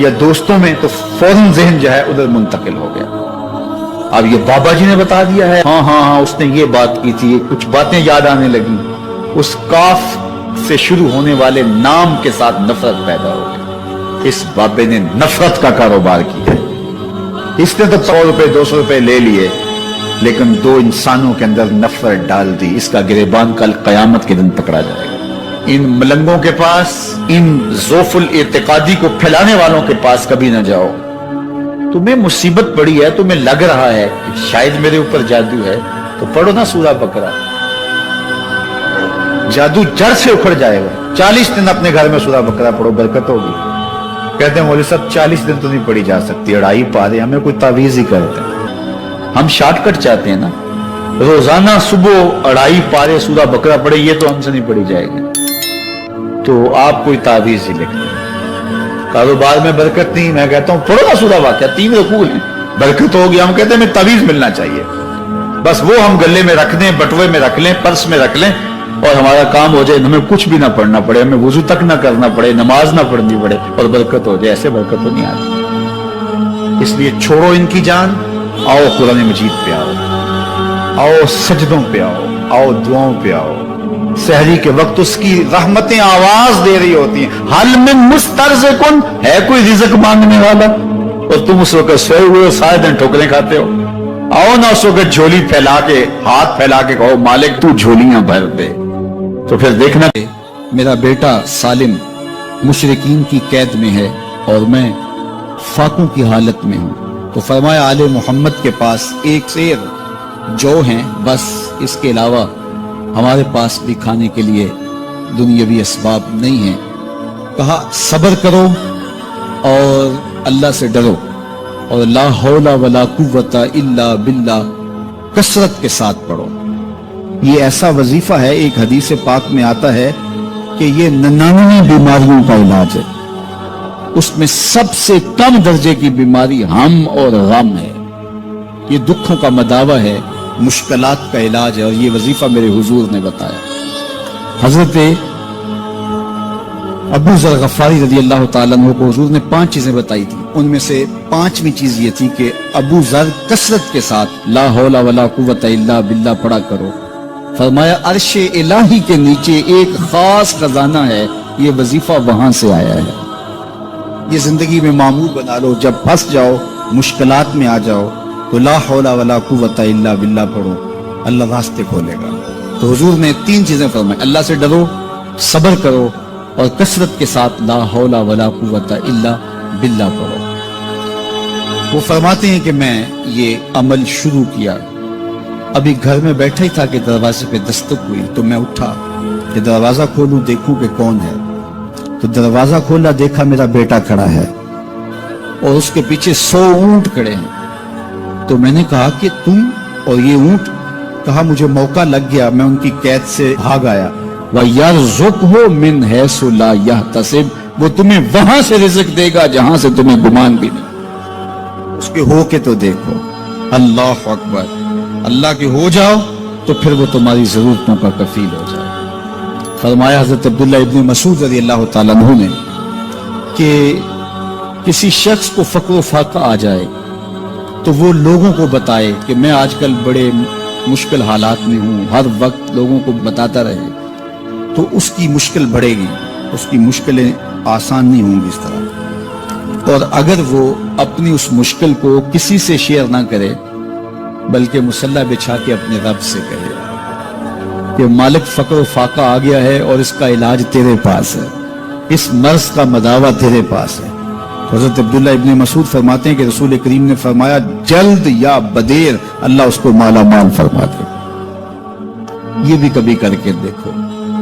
یا دوستوں میں تو فوراً ذہن جو ہے ادھر منتقل ہو گیا. اب یہ بابا جی نے بتا دیا ہے، ہاں اس نے یہ بات کی تھی، کچھ باتیں یاد آنے لگی. اس کاف سے شروع ہونے والے نام کے ساتھ نفرت پیدا ہو گئی. اس بابے نے نفرت کا کاروبار کیا. اس نے تو 100 روپے 200 روپے لے لیے، لیکن 2 انسانوں کے اندر نفرت ڈال دی. اس کا گریبان کل قیامت کے دن پکڑا جائے گا. ان ملنگوں کے پاس، ان ضعف الاعتقادی کو پھیلانے والوں کے پاس کبھی نہ جاؤ. تمہیں مصیبت پڑی ہے، تمہیں لگ رہا ہے کہ شاید میرے اوپر جادو ہے، تو پڑھو نا سورہ بقرہ. جادو جڑ سے اکھڑ جائے گا. 40 دن اپنے گھر میں سورہ بقرہ پڑھو، برکت ہوگی. کہتے ہیں مولوی صاحب 40 دن تو نہیں پڑھی جا سکتی، 2.5 پارے، ہمیں کوئی تعویذ ہی کرتے ہیں. ہم شارٹ کٹ چاہتے ہیں نا، روزانہ صبح 2.5 پارے سورہ بقرہ پڑھے، یہ تو ہم سے نہیں پڑھی جائے گی. تو آپ کوئی تعویذ ہی لکھ لیں. کاروبار میں برکت نہیں، میں کہتا ہوں پڑھو نا سورہ واقعہ، 3 رکوع ہیں، برکت ہوگی. ہم کہتے ہیں ہمیں تعویذ ملنا چاہیے، بس وہ ہم گلے میں رکھ دیں، بٹوے میں رکھ لیں، پرس میں رکھ لیں، اور ہمارا کام ہو جائے. ہمیں کچھ بھی نہ پڑھنا پڑے، ہمیں وضو تک نہ کرنا پڑے، نماز نہ پڑھنی پڑے، اور برکت ہو جائے. ایسے برکت تو نہیں آتی. اس لیے چھوڑو ان کی جان، آؤ قرآن مجید پہ آؤ، آؤ سجدوں پہ آؤ، آؤ دعاؤں پہ آؤ. سحری کے وقت اس کی رحمتیں آواز دے رہی ہوتی ہیں، حل من مسترزقن، ہے کوئی رزق مانگنے والا؟ اور تم اس وقت سوئے ہوئے سارے دن ٹھوکریں کھاتے ہو. آؤ نا اس وقت جھولی پھیلا کے، ہاتھ پھیلا کے کہو مالک تو جھولیاں بھر دے. تو پھر دیکھنا میرا بیٹا سالم مشرکین کی قید میں ہے اور میں فاقوں کی حالت میں ہوں. تو فرمایا آل محمد کے پاس 1 سیر جو ہیں، بس اس کے علاوہ ہمارے پاس بھی کھانے کے لیے دنیاوی اسباب نہیں ہیں. کہا صبر کرو اور اللہ سے ڈرو، اور لا حول ولا قوت الا باللہ کثرت کے ساتھ پڑھو. یہ ایسا وظیفہ ہے، ایک حدیث پاک میں آتا ہے کہ یہ 99 بیماریوں کا علاج ہے. اس میں سب سے کم درجے کی بیماری ہم اور غم ہے. یہ دکھوں کا مداوع ہے، مشکلات کا علاج ہے، اور یہ وظیفہ میرے حضور نے بتایا. حضرت ابو ذر غفاری رضی اللہ تعالیٰ عنہ کو حضور نے 5 چیزیں بتائی تھی. ان میں سے 5ویں چیز یہ تھی کہ ابو ذر کثرت کے ساتھ لا حول ولا قوت الا باللہ پڑھا کرو. فرمایا عرش الہی کے نیچے ایک خاص خزانہ ہے، یہ وظیفہ وہاں سے آیا ہے. یہ زندگی میں معمول بنا لو. جب پھنس جاؤ، مشکلات میں آ جاؤ، تو لا حول ولا قوت الا باللہ پڑھو، اللہ راستے کھولے گا. تو حضور نے 3 چیزیں فرمائی: اللہ سے ڈرو، صبر کرو، اور کثرت کے ساتھ لا حول ولا قوت الا باللہ پڑھو. وہ فرماتے ہیں کہ میں یہ عمل شروع کیا، ابھی گھر میں بیٹھا ہی تھا کہ دروازے پہ دستک ہوئی. تو میں اٹھا کہ دروازہ کھولوں، دیکھوں کہ کون ہے. تو دروازہ کھولا، دیکھا میرا بیٹا کھڑا ہے اور اس کے پیچھے 100 اونٹ کھڑے ہیں. تو میں نے کہا کہ تم اور یہ اونٹ؟ کہا مجھے موقع لگ گیا، میں ان کی قید سے بھاگ آیا. وَيَرْزُقْهُ مِنْ حَيْثُ لَا يَحْتَسِبُ، وہ تمہیں وہاں سے رزق دے گا جہاں سے تمہیں گمان بھی نہیں. اس کے ہو کے تو دیکھو. اللہ اکبر. اللہ کے ہو جاؤ تو پھر وہ تمہاری ضرورتوں کا کفیل ہو جائے. فرمایا حضرت عبداللہ ابن مسعود رضی اللہ تعالیٰ عنہ نے کہ کسی شخص کو فقر و فاقہ آ جائے تو وہ لوگوں کو بتائے کہ میں آج کل بڑے مشکل حالات میں ہوں، ہر وقت لوگوں کو بتاتا رہے، تو اس کی مشکل بڑھے گی، اس کی مشکلیں آسان نہیں ہوں گی اس طرح. اور اگر وہ اپنی اس مشکل کو کسی سے شیئر نہ کرے بلکہ مصلی بچھا کے اپنے رب سے کہے کہ مالک فقر و فاقہ آ گیا ہے اور اس کا علاج تیرے پاس ہے، اس مرض کا مداوع تیرے پاس ہے. حضرت عبداللہ ابن مسعود فرماتے ہیں کہ رسول کریم نے فرمایا جلد یا بدیر اللہ اس کو مالا مال فرما دے. یہ بھی کبھی کر کے دیکھو،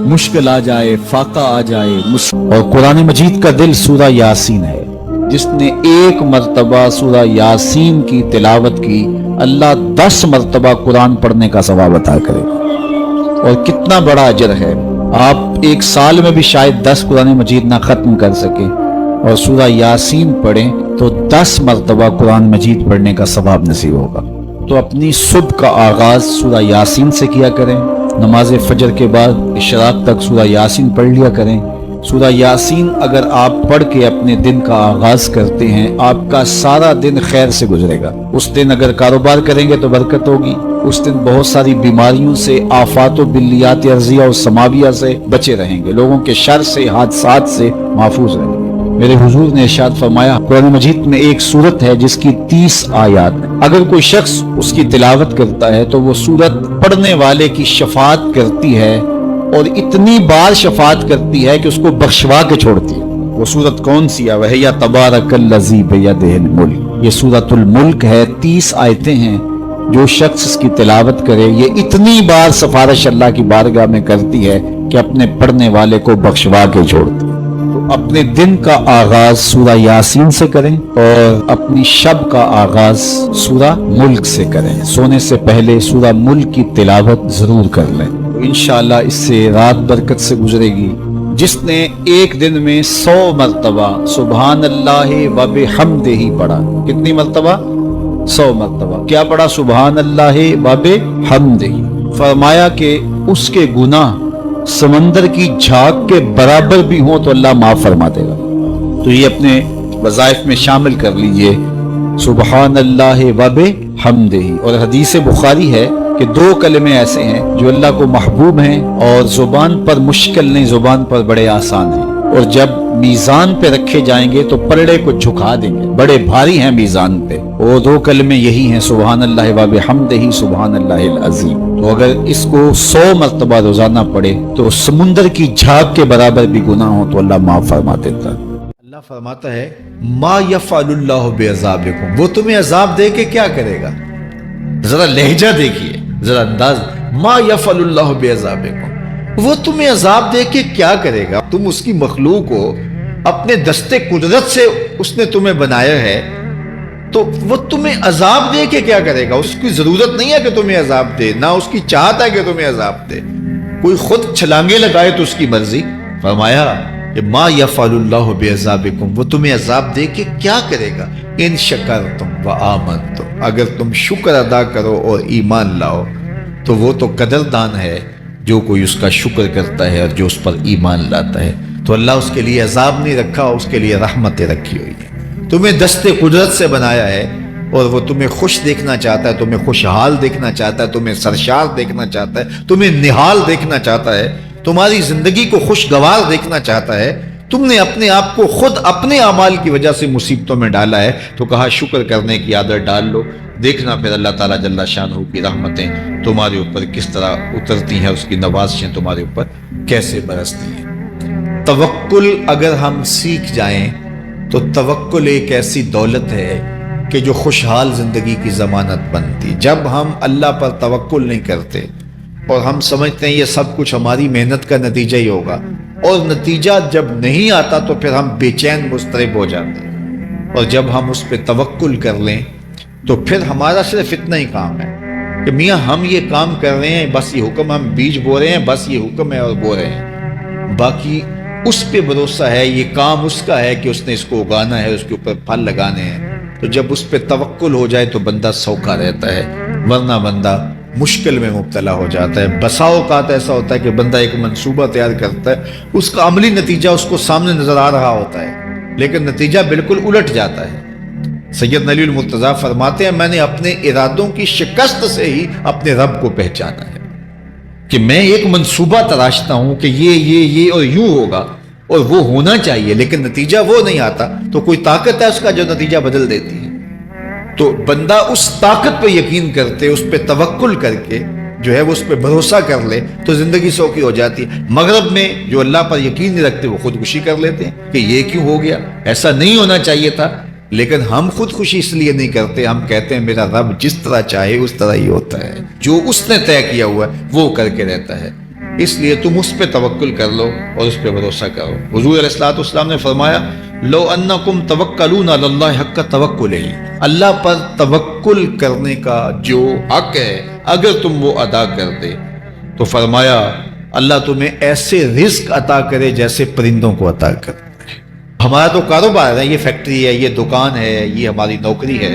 مشکل آ جائے، فاقہ آ جائے. اور قرآن مجید کا دل سورہ یاسین ہے. جس نے 1 مرتبہ سورہ یاسین کی تلاوت کی، اللہ 10 مرتبہ قرآن پڑھنے کا ثواب عطا کرے. اور کتنا بڑا اجر ہے. آپ 1 سال میں بھی شاید 10 قرآن مجید نہ ختم کر سکے، اور سورہ یاسین پڑھیں تو 10 مرتبہ قرآن مجید پڑھنے کا ثواب نصیب ہوگا. تو اپنی صبح کا آغاز سورہ یاسین سے کیا کریں، نماز فجر کے بعد اشراق تک سورہ یاسین پڑھ لیا کریں. سورہ یاسین اگر آپ پڑھ کے اپنے دن کا آغاز کرتے ہیں آپ کا سارا دن خیر سے گزرے گا. اس دن اگر کاروبار کریں گے تو برکت ہوگی. اس دن بہت ساری بیماریوں سے، آفات و بلیات ارضیہ و سماویہ سے بچے رہیں گے، لوگوں کے شر سے، حادثات سے محفوظ رہیں گے. میرے حضور نے ارشاد فرمایا قرآن مجید میں ایک سورت ہے جس کی 30 آیات، اگر کوئی شخص اس کی تلاوت کرتا ہے تو وہ سورت پڑھنے والے کی شفاعت کرتی ہے، اور اتنی بار شفاعت کرتی ہے کہ اس کو بخشوا کے چھوڑتی ہے. وہ سورت کون سی ہے؟ وہی تبارک الذی بیدہ الملک. یہ سورۃ الملک ہے. 30 آیتیں ہیں. جو شخص اس کی تلاوت کرے یہ اتنی بار سفارش اللہ کی بارگاہ میں کرتی ہے کہ اپنے پڑھنے والے کو بخشوا کے چھوڑتی ہے. تو اپنے دن کا آغاز سورہ یاسین سے کریں اور اپنی شب کا آغاز سورہ ملک سے کریں. سونے سے پہلے سورہ ملک کی تلاوت ضرور کر لیں. انشاءاللہ اس سے رات برکت سے گزرے گی. جس نے ایک دن میں 100 مرتبہ سبحان اللہ و بحمدہ پڑھا. کتنی مرتبہ؟ 100 مرتبہ. کیا پڑھا؟ سبحان اللہ و بحمدہ. فرمایا کہ اس کے گناہ سمندر کی جھاگ کے برابر بھی ہوں تو اللہ معاف فرما دے گا. تو یہ اپنے وظائف میں شامل کر لیجئے سبحان اللہ و بحمدہ. اور حدیث بخاری ہے کہ 2 کلمے ایسے ہیں جو اللہ کو محبوب ہیں اور زبان پر مشکل نہیں، زبان پر بڑے آسان ہیں، اور جب میزان پہ رکھے جائیں گے تو پلڑے کو جھکا دیں گے، بڑے بھاری ہیں میزان پہ. وہ 2 کلمے یہی ہیں سبحان اللہ و بحمدہ سبحان اللہ العظیم. تو اگر اس کو 100 مرتبہ روزانہ پڑھے تو سمندر کی جھاگ کے برابر بھی گناہ ہو تو اللہ معاف فرما دیتا ہے. اللہ فرماتا ہے ما یفعل اللہ بعذابکم، وہ تمہیں عذاب دے کے کیا کرے گا. ذرا لہجہ دیکھیے، ذرا انداز. ما یفعل اللہ بعذابکم، وہ تمہیں عذاب دے کے کیا کرے گا. تم اس کی مخلوق ہو، اپنے دستے قدرت سے اس نے تمہیں بنایا ہے، تو وہ تمہیں عذاب دے کے کیا کرے گا. اس کی ضرورت نہیں ہے کہ تمہیں عذاب دے، نہ اس کی چاہت ہے کہ تمہیں عذاب دے. کوئی خود چھلانگے لگائے تو اس کی مرضی. فرمایا کہ ما یفعل اللہ بعذابکم، وہ تمہیں عذاب دے کے کیا کرے گا. ان شکرتم وآمنتم، اگر تم شکر ادا کرو اور ایمان لاؤ تو وہ تو قدردان ہے جو کوئی اس کا شکر کرتا ہے اور جو اس پر ایمان لاتا ہے. تو اللہ اس کے لیے عذاب نہیں رکھا، اس کے لیے رحمتیں رکھی ہوئی ہیں. تمہیں دستے قدرت سے بنایا ہے اور وہ تمہیں خوش دیکھنا چاہتا ہے، تمہیں خوشحال دیکھنا چاہتا ہے، تمہیں سرشار دیکھنا چاہتا ہے، تمہیں نہال دیکھنا چاہتا ہے، تمہاری زندگی کو خوشگوار دیکھنا چاہتا ہے. تم نے اپنے آپ کو خود اپنے اعمال کی وجہ سے مصیبتوں میں ڈالا ہے، تو کہا شکر کرنے کی عادت ڈال لو. دیکھنا پھر اللہ تعالیٰ جل شانہ کی رحمتیں تمہارے اوپر کس طرح اترتی ہیں، اس کی نوازشیں تمہارے اوپر کیسے برستی ہیں. توکل اگر ہم سیکھ جائیں تو توکل ایک ایسی دولت ہے کہ جو خوشحال زندگی کی ضمانت بنتی. جب ہم اللہ پر توکل نہیں کرتے اور ہم سمجھتے ہیں یہ سب کچھ ہماری محنت کا نتیجہ ہی ہوگا، اور نتیجہ جب نہیں آتا تو پھر ہم بے چین مضطرب ہو جاتے ہیں. اور جب ہم اس پہ توکل کر لیں تو پھر ہمارا صرف اتنا ہی کام ہے کہ میاں ہم یہ کام کر رہے ہیں، بس یہ حکم، ہم بیج بو رہے ہیں، بس یہ حکم ہے اور بو رہے ہیں. باقی اس پہ بھروسہ ہے، یہ کام اس کا ہے کہ اس نے اس کو اگانا ہے، اس کے اوپر پھل لگانے ہیں. تو جب اس پہ توکل ہو جائے تو بندہ سوکھا رہتا ہے، ورنہ بندہ مشکل میں مبتلا ہو جاتا ہے. بسا اوقات ایسا ہوتا ہے کہ بندہ ایک منصوبہ تیار کرتا ہے، اس کا عملی نتیجہ اس کو سامنے نظر آ رہا ہوتا ہے، لیکن نتیجہ بالکل الٹ جاتا ہے. سید علی المرتضیٰ فرماتے ہیں میں نے اپنے ارادوں کی شکست سے ہی اپنے رب کو پہچانا ہے کہ میں ایک منصوبہ تراشتا ہوں کہ یہ اور یوں ہوگا اور وہ ہونا چاہیے، لیکن نتیجہ وہ نہیں آتا. تو کوئی طاقت ہے اس کا جو نتیجہ بدل دیتی ہے. تو بندہ اس طاقت پہ یقین کرتے، اس پہ توکل کر کے جو ہے وہ اس پہ بھروسہ کر لے تو زندگی سوکھی ہو جاتی ہے. مغرب میں جو اللہ پر یقین نہیں رکھتے وہ خودکشی کر لیتے ہیں کہ یہ کیوں ہو گیا، ایسا نہیں ہونا چاہیے تھا. لیکن ہم خودکشی اس لیے نہیں کرتے، ہم کہتے ہیں میرا رب جس طرح چاہے اس طرح ہی ہوتا ہے، جو اس نے طے کیا ہوا ہے وہ کر کے رہتا ہے. اس لیے تم اس پہ توکل کر لو اور اس پہ بھروسہ کرو. حضور علیہ الصلوۃ والسلام نے فرمایا لو انکم توکلون علی اللہ حق توکلہ، اللہ پر توکل کرنے کا جو حق ہے اگر تم وہ ادا کر دے تو فرمایا اللہ تمہیں ایسے رزق عطا کرے جیسے پرندوں کو عطا کرے. ہمارا تو کاروبار ہے، یہ فیکٹری ہے، یہ دکان ہے، یہ ہماری نوکری ہے،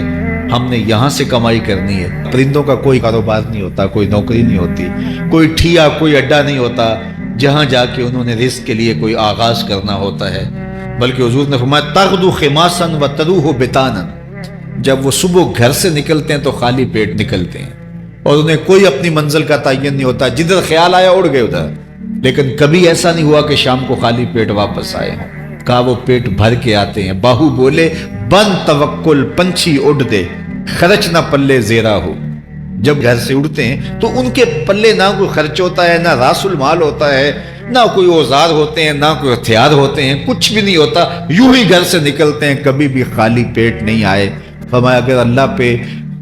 ہم نے یہاں سے کمائی کرنی ہے. پرندوں کا کوئی کاروبار نہیں ہوتا، کوئی نوکری نہیں ہوتی، کوئی ٹھیا، کوئی اڈا نہیں ہوتا. جہاں جا کے انہوں نے رزق کے لیے کوئی آغاز کرنا ہوتا ہے، بلکہ حضور نے فرمایا تغدو خماسا وتروح بطانا، جب وہ صبح گھر سے نکلتے ہیں تو خالی پیٹ نکلتے ہیں، اور انہیں کوئی اپنی منزل کا تعین نہیں ہوتا، جدھر خیال آیا اڑ گئے ادھر، لیکن کبھی ایسا نہیں ہوا کہ شام کو خالی پیٹ واپس آئے ہیں، کہا وہ پیٹ بھر کے آتے ہیں۔ باہو بولے بن توکل پنچھی اڑ دے، خرچ نہ پلے زیرا ہو، جب گھر سے اڑتے ہیں تو ان کے پلے نہ کوئی خرچ ہوتا ہے، نہ راس المال ہوتا ہے، نہ کوئی اوزار ہوتے ہیں، نہ کوئی ہتھیار ہوتے ہیں، کچھ بھی نہیں ہوتا، یوں ہی گھر سے نکلتے ہیں، کبھی بھی خالی پیٹ نہیں آئے۔ فرمایا اگر اللہ پہ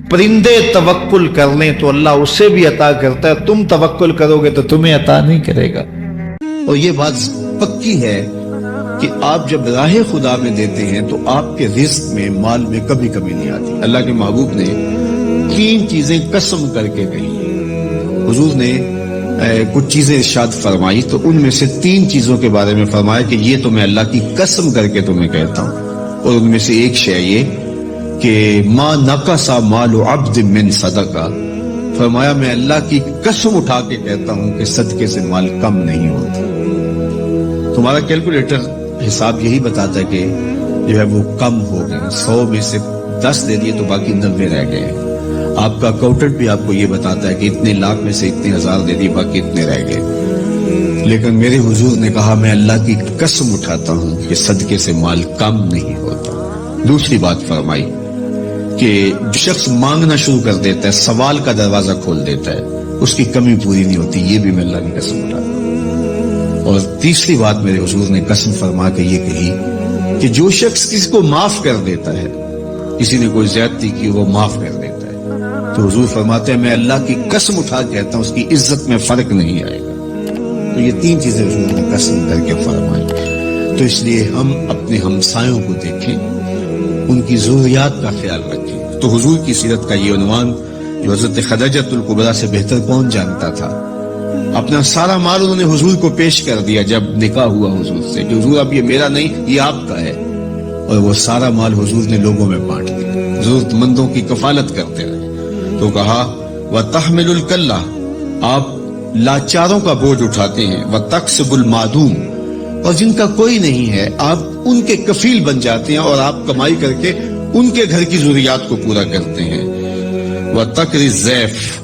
پرندے توکل کر لیں تو اللہ اسے بھی عطا کرتا ہے، تم توکل کرو گے تو تمہیں عطا نہیں کرے گا۔ اور یہ بات پکی ہے کہ آپ جب راہ خدا میں دیتے ہیں تو آپ کے رزق میں، مال میں کبھی کمی نہیں آتی۔ اللہ کے محبوب نے 3 چیزیں قسم کر کے کہی۔ حضور نے کچھ چیزیں ارشاد فرمائی تو ان میں سے 3 چیزوں کے بارے میں فرمایا کہ یہ تو میں اللہ کی قسم کر کے تمہیں کہتا ہوں، اور ان میں سے ایک شے یہ کہ ما نقص مال عبد من صدقہ، فرمایا میں اللہ کی قسم اٹھا کے کہتا ہوں کہ صدقے سے مال کم نہیں ہوتا۔ تمہارا کیلکولیٹر حساب یہی بتاتا ہے کہ جو ہے وہ کم ہو گئے، 100 میں سے 10 دے دیے تو باقی 90 رہ گئے۔ آپ کا اکاؤنٹنٹ بھی آپ کو یہ بتاتا ہے کہ اتنے لاکھ میں سے اتنے ہزار دے دیے، باقی اتنے رہ گئے۔ لیکن میرے حضور نے کہا میں اللہ کی قسم اٹھاتا ہوں کہ صدقے سے مال کم نہیں ہوتا۔ دوسری بات فرمائی کہ جو شخص مانگنا شروع کر دیتا ہے، سوال کا دروازہ کھول دیتا ہے، اس کی کمی پوری نہیں ہوتی، یہ بھی میں اللہ کی قسم اٹھاتا ہوں۔ اور تیسری بات میرے حضور نے قسم فرما کے یہ کہی کہ جو شخص کسی کو معاف کر دیتا ہے، کسی نے کوئی زیادتی کی وہ معاف کر دیتا ہے، تو حضور فرماتے ہیں میں اللہ کی قسم اٹھا کے کہتا ہوں اس کی عزت میں فرق نہیں آئے گا۔ تو یہ 3 چیزیں حضور نے قسم کر کے فرمائی۔ تو اس لیے ہم اپنے ہمسایوں کو دیکھیں، ان کی ضروریات کا خیال رکھیں۔ تو حضور کی سیرت کا یہ عنوان جو حضرت خدیجہ الکبریٰ سے بہتر کون جانتا تھا، اپنا سارا مال انہوں نے حضور کو پیش کر دیا جب نکاح ہوا حضور سے کہ حضور اب یہ میرا نہیں، یہ آپ کا ہے، اور وہ سارا مال حضور نے لوگوں میں بانٹ دیا، ضرورت مندوں کی کفالت کرتے رہے۔ تو کہا وَتَحْمِلُ الْكَلَّةَ، آپ لاچاروں کا بوجھ اٹھاتے ہیں، وَتَقْسِبُ الْمَعْدُومَ، اور جن کا کوئی نہیں ہے آپ ان کے کفیل بن جاتے ہیں اور آپ کمائی کر کے ان کے گھر کی ضروریات کو پورا کرتے ہیں۔ وَتَقْرِي الضَّيْفَ،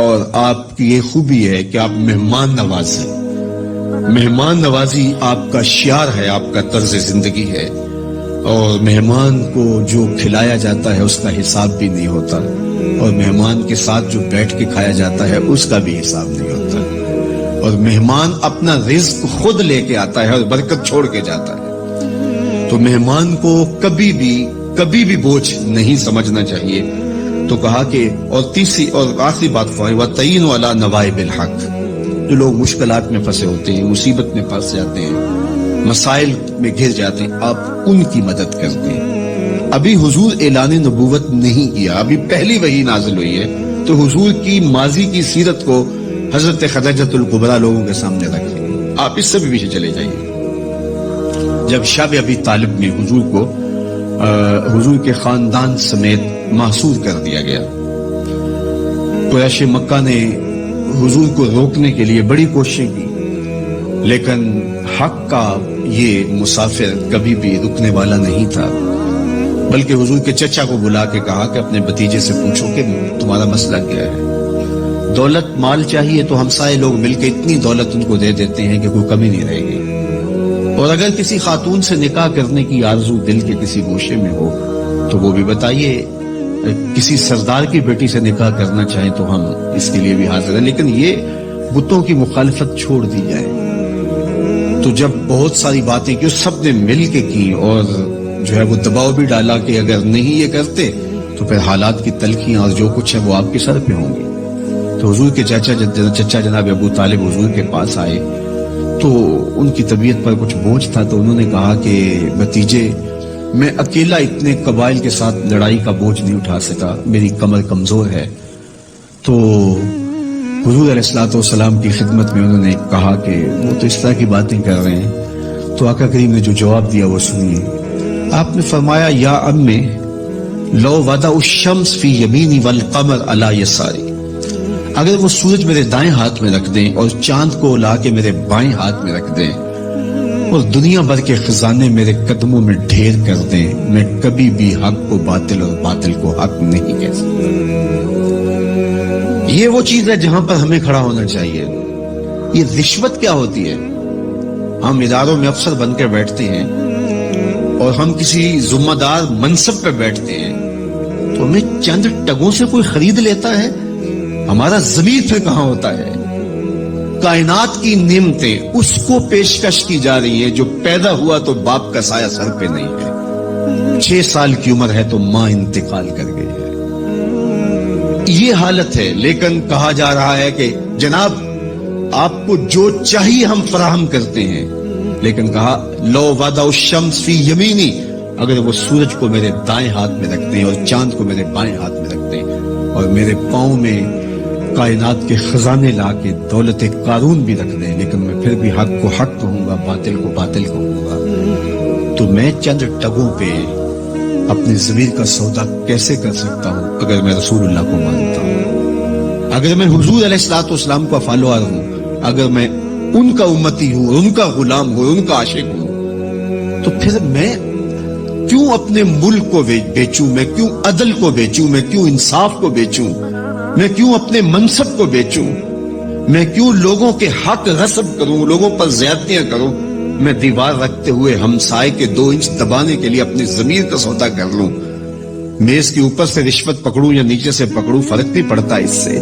اور آپ کی یہ خوبی ہے کہ آپ مہمان نواز ہیں، مہمان نوازی آپ کا شعار ہے، آپ کا طرز زندگی ہے، اور مہمان کو جو کھلایا جاتا ہے اس کا حساب بھی نہیں ہوتا، اور مہمان کے ساتھ جو بیٹھ کے کھایا جاتا ہے اس کا بھی حساب نہیں ہوتا، اور مہمان اپنا رزق خود لے کے آتا ہے اور برکت چھوڑ کے جاتا ہے۔ تو مہمان کو کبھی بھی بوجھ نہیں سمجھنا چاہیے۔ تو کہا کہ اور تیسری اور آخری بات فرمائی وَتَعِينُ عَلَى نَوَائِبِ الْحَقِّ، جو لوگ مشکلات میں پھنسے ہوتے ہیں، مصیبت میں پھنس جاتے ہیں، مسائل میں گھر جاتے ہیں، آپ ان کی مدد کرتے ہیں۔ ابھی حضور اعلان نبوت نہیں کیا، ابھی پہلی وحی نازل ہوئی ہے، تو حضور کی ماضی کی سیرت کو حضرت خدیجہ الکبریٰ لوگوں کے سامنے رکھیں۔ آپ اس سے بھی پیچھے چلے جائیے، جب شب ابی طالب میں حضور کو حضور کے خاندان سمیت محصور کر دیا گیا، قریش مکہ نے حضور کو روکنے کے لیے بڑی کوششیں کی، لیکن حق کا یہ مسافر کبھی بھی رکنے والا نہیں تھا، بلکہ حضور کے چچا کو بلا کے کہا کہ اپنے بھتیجے سے پوچھو کہ تمہارا مسئلہ کیا ہے۔ دولت مال چاہیے تو ہمسائے لوگ مل کے اتنی دولت ان کو دے دیتے ہیں کہ کوئی کمی نہیں رہے گی، اور اگر کسی خاتون سے نکاح کرنے کی آرزو دل کے کسی گوشے میں ہو تو وہ بھی بتائیے، کسی سردار کی بیٹی سے نکاح کرنا چاہیں تو ہم اس کے لیے بھی حاضر ہیں، لیکن یہ بتوں کی مخالفت چھوڑ دی جائے۔ تو جب بہت ساری باتیں کی سب نے مل کے کی، اور جو ہے وہ دباؤ بھی ڈالا کہ اگر نہیں یہ کرتے تو پھر حالات کی تلخیاں اور جو کچھ ہے وہ آپ کے سر پہ ہوں گی۔ تو حضور کے چچا جناب ابو طالب حضور کے پاس آئے تو ان کی طبیعت پر کچھ بوجھ تھا، تو انہوں نے کہا کہ بھتیجے میں اکیلا اتنے قبائل کے ساتھ لڑائی کا بوجھ نہیں اٹھا سکا، میری کمر کمزور ہے۔ تو حضور علیہ الصلوۃ والسلام کی خدمت میں انہوں نے کہا کہ وہ تو اس طرح کی باتیں کر رہے ہیں۔ تو آقا کریم نے جو جواب دیا وہ سنیے۔ آپ نے فرمایا یا لو وضع الشمس فی یمینی والقمر علی یساری، اگر وہ سورج میرے دائیں ہاتھ میں رکھ دیں اور چاند کو لا کے میرے بائیں ہاتھ میں رکھ دیں اور دنیا بھر کے خزانے میرے قدموں میں ڈھیر کر دیں، میں کبھی بھی حق کو باطل اور باطل کو حق نہیں کہہ سکتا۔ یہ وہ چیز ہے جہاں پر ہمیں کھڑا ہونا چاہیے۔ یہ رشوت کیا ہوتی ہے؟ ہم اداروں میں افسر بن کے بیٹھتے ہیں اور ہم کسی ذمہ دار منصب پہ بیٹھتے ہیں تو ہمیں چند ٹگوں سے کوئی خرید لیتا ہے، ہمارا ضمیر پھر کہاں ہوتا ہے؟ کائنات کی نعمتیں اس کو پیشکش کی جا رہی ہیں جو پیدا ہوا تو باپ کا سایہ سر پہ نہیں ہے، 6 سال کی عمر ہے تو ماں انتقال کر گئی ہے، یہ حالت ہے۔ لیکن کہا جا رہا ہے کہ جناب آپ کو جو چاہیے ہم فراہم کرتے ہیں، لیکن کہا لو وضع الشمس فی یمینی، اگر وہ سورج کو میرے دائیں ہاتھ میں رکھ دیں اور چاند کو میرے بائیں ہاتھ میں رکھ دیں اور میرے پاؤں میں کائنات کے خزانے لا کے دولت قارون بھی رکھ دیں، لیکن میں پھر بھی حق کو حق کہوں گا، باطل کو باطل کہوں گا، تو میں چند ٹگوں پہ اپنے ضمیر کا سودا کیسے کر سکتا ہوں اگر میں رسول اللہ کو مانتا ہوں، اگر میں حضور علیہ الصلوۃ والسلام کا فالوور ہوں، اگر میں ان کا امتی ہوں، ان کا غلام ہوں، ان کا عاشق ہوں، تو پھر میں کیوں اپنے ملک کو بیچوں، میں کیوں عدل کو بیچوں، میں کیوں انصاف کو بیچوں، میں کیوں اپنے منصب کو بیچوں، میں کیوں لوگوں کے حق غصب کروں، لوگوں پر زیادتیاں کروں، میں دیوار رکھتے ہوئے ہمسائے کے 2 انچ دبانے کے لیے اپنے ضمیر کا سودا کر لوں، میز کے اوپر سے رشوت پکڑوں یا نیچے سے پکڑوں، فرق نہیں پڑتا اس سے،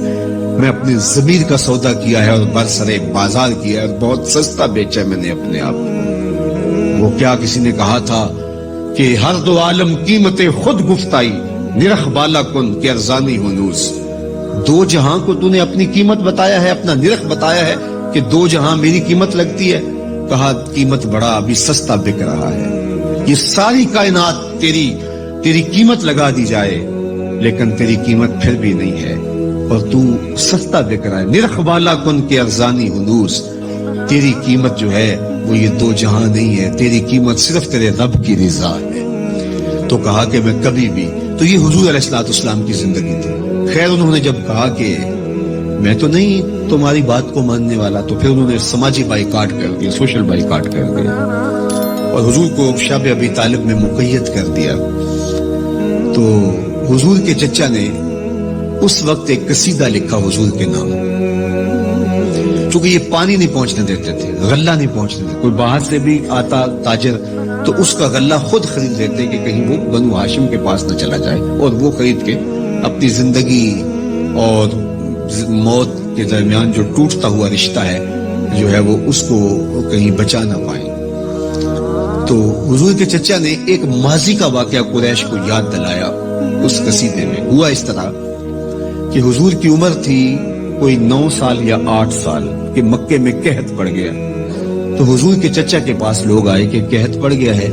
میں اپنے ضمیر کا سودا کیا ہے اور برسرے بازار کیا ہے اور بہت سستا بیچا میں نے اپنے آپ کو۔ وہ کیا کسی نے کہا تھا کہ ہر دو عالم قیمت خود گفتائی، نرخ بالا کن کہ ارزانی ہنوز، 2 جہاں کو تو نے اپنی قیمت بتایا ہے، اپنا نرخ بتایا ہے کہ 2 جہاں میری قیمت لگتی ہے، کہا قیمت بڑا ابھی سستا بک رہا ہے، یہ ساری کائنات تیری قیمت لگا دی جائے لیکن تیری قیمت پھر بھی نہیں ہے اور تو سستا بک رہا ہے، نرخ بالا کن کے ارزانی ہنوز، تیری قیمت جو ہے وہ یہ 2 جہاں نہیں ہے، تیری قیمت صرف تیرے رب کی رضا ہے۔ تو کہا کہ میں کبھی بھی، تو یہ حضور علیہ الصلوۃ والسلام کی زندگی تھی۔ خیر انہوں نے جب کہا کہ میں تو نہیں تمہاری بات کو ماننے والا، تو پھر انہوں نے سماجی بائیکاٹ کر دیا، سوشل بائیکاٹ کر دیا اور حضور کو شب ابی طالب میں مقید کر دیا۔ تو حضور کے چچا نے اس وقت ایک قصیدہ لکھا حضور کے نام، چونکہ یہ پانی نہیں پہنچنے دیتے تھے، غلہ نہیں پہنچنے دیتے، کوئی باہر سے بھی آتا تاجر تو اس کا غلہ خود خرید لیتے کہ کہیں وہ بنو ہاشم کے پاس نہ چلا جائے، اور وہ خرید کے اپنی زندگی اور موت کے درمیان جو ٹوٹتا ہوا رشتہ ہے جو ہے وہ اس کو کہیں بچا نہ پائیں۔ تو حضور کے چچا نے ایک ماضی کا واقعہ قریش کو یاد دلایا اس قصیدے میں۔ ہوا اس طرح کہ حضور کی عمر تھی کوئی 9 سال یا 8 سال کہ مکے میں قحط پڑ گیا، تو حضور کے چچا کے پاس لوگ آئے کہ قحط پڑ گیا ہے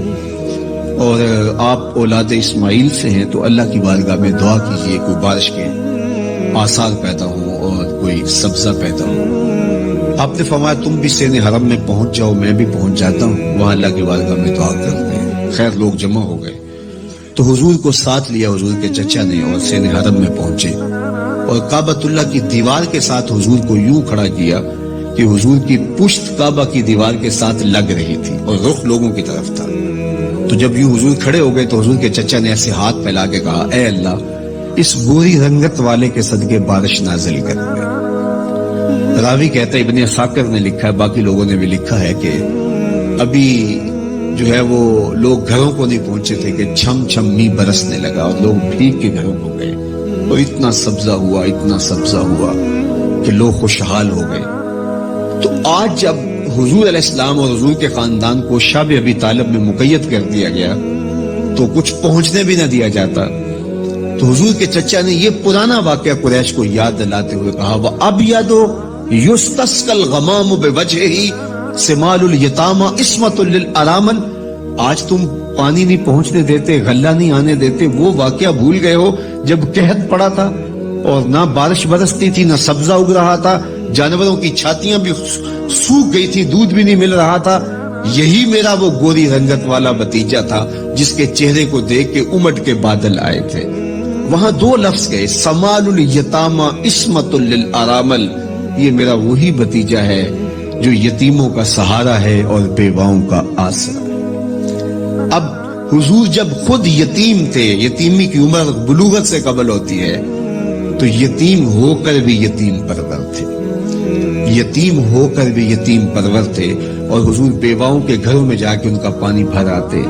اور آپ اولاد اسماعیل سے ہیں، تو اللہ کی بارگاہ میں دعا کیجئے کوئی بارش کے آثار پیدا ہوں اور کوئی سبزہ پیدا ہو۔ آپ نے فرمایا تم بھی سین حرم میں پہنچ جاؤ، میں بھی پہنچ جاتا ہوں، وہاں اللہ کی بارگاہ میں دعا کرتے ہیں۔ خیر لوگ جمع ہو گئے تو حضور کو ساتھ لیا حضور کے چچا نے اور سین حرم میں پہنچے اور کعبۃ اللہ کی دیوار کے ساتھ حضور کو یوں کھڑا کیا کہ حضور کی پشت کعبہ کی دیوار کے ساتھ لگ رہی تھی اور رخ لوگوں کی طرف تھا۔ تو جب یوں حضور کھڑے ہو گئے تو حضور کے چچا نے ایسے ہاتھ پھیلا کے کہا اے اللہ اس گوری رنگت والے کے صدقے بارش نازل کر دے۔ راوی کہتا ہے ابن عساکر نے لکھا ہے، باقی لوگوں نے بھی لکھا ہے کہ ابھی جو ہے وہ لوگ گھروں کو نہیں پہنچے تھے کہ چھم چھم می برسنے لگا اور لوگ بھیگ کے گھروں کو گئے اور اتنا سبزہ ہوا، اتنا سبزہ ہوا کہ لوگ خوشحال ہو گئے۔ تو آج جب حضور علیہ السلام اور حضور کے خاندان کو شب ابی طالب میں مقید کر دیا گیا تو کچھ پہنچنے بھی نہ دیا جاتا، تو حضور کے چچا نے یہ پرانا واقعہ قریش کو یاد دلاتے ہوئے کہا وَأَبْيَضُ يُسْتَسْقَى الْغَمَامُ بِوَجْهِهِ سِمَالُ الْيَتَامَى عِصْمَةٌ لِلْأَرَامِلِ۔ آج تم پانی نہیں پہنچنے دیتے، غلہ نہیں آنے دیتے، وہ واقعہ بھول گئے ہو جب قحط پڑا تھا اور نہ بارش برستی تھی، نہ سبزہ اگ رہا تھا، جانوروں کی چھاتیاں بھی سوکھ گئی تھی، دودھ بھی نہیں مل رہا تھا۔ یہی میرا وہ گوری رنگت والا بھتیجا تھا جس کے چہرے کو دیکھ کے امٹ کے بادل آئے تھے۔ وہاں دو لفظ گئے, سمال الیتاما عصمت للارامل, یہ میرا وہی بھتیجا ہے جو یتیموں کا سہارا ہے اور بیواؤں کا آسرا ہے. اب حضور جب خود یتیم تھے, یتیمی کی عمر بلوغت سے قبل ہوتی ہے, تو یتیم ہو کر بھی یتیم پرور تھے, یتیم ہو کر بھی یتیم پرور تھے, اور حضور بیواؤں کے گھروں میں جا کے ان کا پانی بھر آتے,